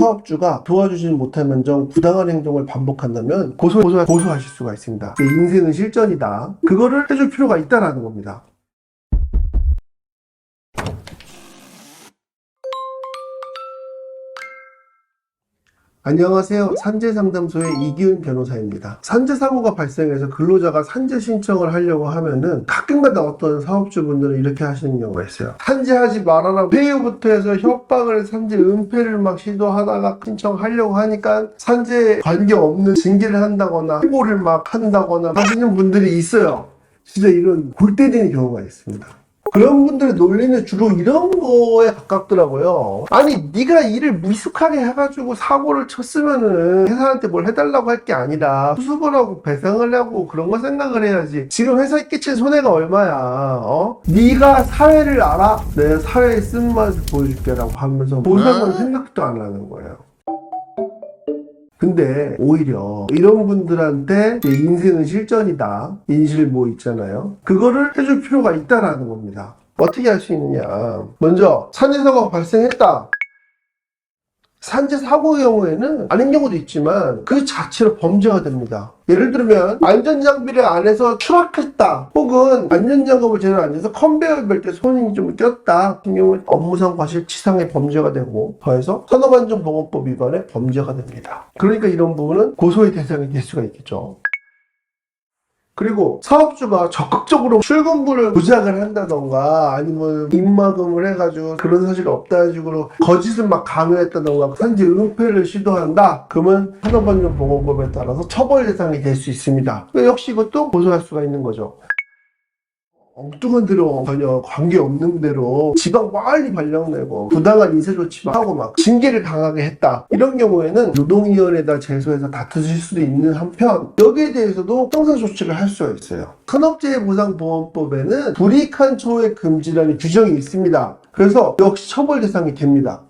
사업주가 도와주지 못하면 정 부당한 행동을 반복한다면 고소하실 수가 있습니다. 인생은 실전이다. 그거를 해줄 필요가 있다라는 겁니다. 안녕하세요. 산재상담소의 이기훈 변호사입니다. 산재사고가 발생해서 근로자가 산재 신청을 하려고 하면은 가끔가다 어떤 사업주분들은 이렇게 하시는 경우가 있어요. 산재하지 말아라 회유부터 해서 협박을 산재 은폐를 막 시도하다가 신청하려고 하니까 산재에 관계없는 징계를 한다거나 해고를 막 한다거나 하시는 분들이 있어요. 진짜 이런 골 때리는 경우가 있습니다. 그런 분들의 논리는 주로 이런 거에 가깝더라고요. 아니 네가 일을 미숙하게 해가지고 사고를 쳤으면은 회사한테 뭘 해달라고 할 게 아니라 수습을 하고 배상을 하고 그런 거 생각을 해야지. 지금 회사에 끼친 손해가 얼마야. 네가 사회를 알아? 내가 사회의 쓴맛을 보여줄게 라고 하면서 보상은 생각도 안 하는 거예요. 근데 오히려 이런 분들한테 인생은 실전이다 인실모 있잖아요. 그거를 해줄 필요가 있다라는 겁니다. 어떻게 할 수 있느냐. 먼저 산재사고가 발생했다. 산재 사고의 경우에는 아닌 경우도 있지만 그 자체로 범죄가 됩니다. 예를 들면 안전장비를 안 해서 추락했다, 혹은 안전장갑을 제대로 안 해서 컨베이어 벨트에 손이 좀 꼈다 같은 경우는 업무상 과실치상의 범죄가 되고, 더해서 산업안전보건법 위반의 범죄가 됩니다. 그러니까 이런 부분은 고소의 대상이 될 수가 있겠죠. 그리고 사업주가 적극적으로 출금부를 조작을 한다던가 아니면 입막음을 해가지고 그런 사실이 없다는 식으로 거짓을 막 강요했다던가 산재 은폐를 시도한다, 그러면 산업안전보건법에 따라서 처벌 대상이 될 수 있습니다. 역시 이것도 고소할 수가 있는 거죠. 엉뚱한 대로 전혀 관계없는 대로 지방 빨리 발령내고 부당한 인사조치만 하고 막 징계를 강하게 했다, 이런 경우에는 노동위원회에다 제소해서 다투실 수도 있는 한편, 여기에 대해서도 형사조치를 할 수가 있어요. 산업재해보상보험법에는 불이익한 초의 금지라는 규정이 있습니다. 그래서 역시 처벌 대상이 됩니다.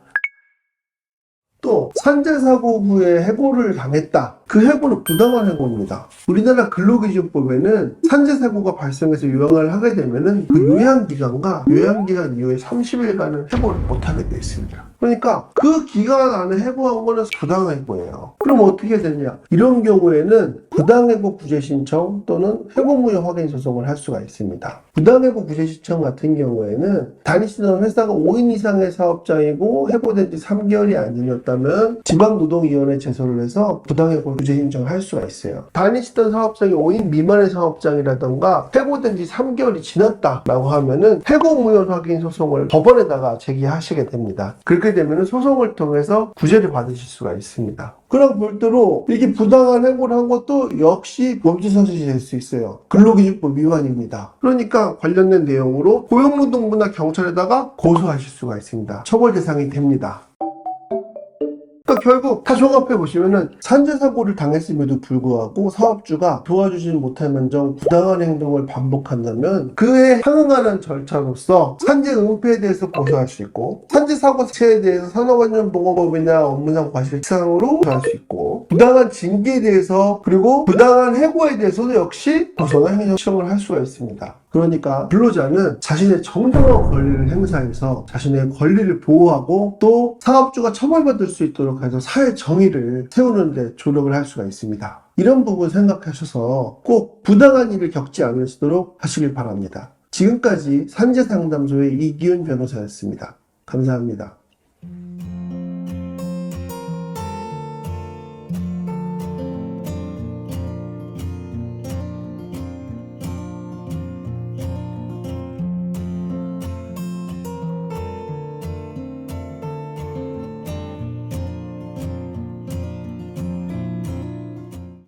또 산재사고 후에 해고를 당했다. 그 해고는 부당한 해고입니다. 우리나라 근로기준법에는 산재사고가 발생해서 요양을 하게 되면은 그 요양기간과 요양기간 이후에 30일간은 해고를 못하게 되어 있습니다. 그러니까 그 기간 안에 해고한 거는 부당해고예요. 그럼 어떻게 해야 되냐? 이런 경우에는 부당해고 구제신청 또는 해고무효 확인 소송을 할 수가 있습니다. 부당해고 구제신청 같은 경우에는 다니시던 회사가 5인 이상의 사업장이고 해고된 지 3개월이 아니었다면 지방노동위원회 제소를 해서 부당해고 구제 신청을 할 수가 있어요. 다니시던 사업장이 5인 미만의 사업장이라던가 해고된 지 3개월이 지났다라고 하면은 해고무효 확인 소송을 법원에다가 제기하시게 됩니다. 그렇게 되면 소송을 통해서 구제를 받으실 수가 있습니다. 그럼 별도로 이게 부당한 해고를 한 것도 역시 범죄사실이 될 수 있어요. 근로기준법 위반입니다. 그러니까 관련된 내용으로 고용노동부나 경찰에다가 고소하실 수가 있습니다. 처벌 대상이 됩니다. 그러니까 결국 다 종합해 보시면은 산재사고를 당했음에도 불구하고 사업주가 도와주지 못하면 정 부당한 행동을 반복한다면 그에 상응하는 절차로서 산재 은폐에 대해서 고소할 수 있고, 산재사고체에 대해서 산업안전보건법이나 업무상 과실치상으로 고소할 수 있고, 부당한 징계에 대해서 그리고 부당한 해고에 대해서도 역시 고소나 행정시정을 할 수가 있습니다. 그러니까 근로자는 자신의 정당한 권리를 행사해서 자신의 권리를 보호하고 또 사업주가 처벌받을 수 있도록 해서 사회 정의를 세우는 데 조력을 할 수가 있습니다. 이런 부분 생각하셔서 꼭 부당한 일을 겪지 않으시도록 하시길 바랍니다. 지금까지 산재상담소의 이기훈 변호사였습니다. 감사합니다.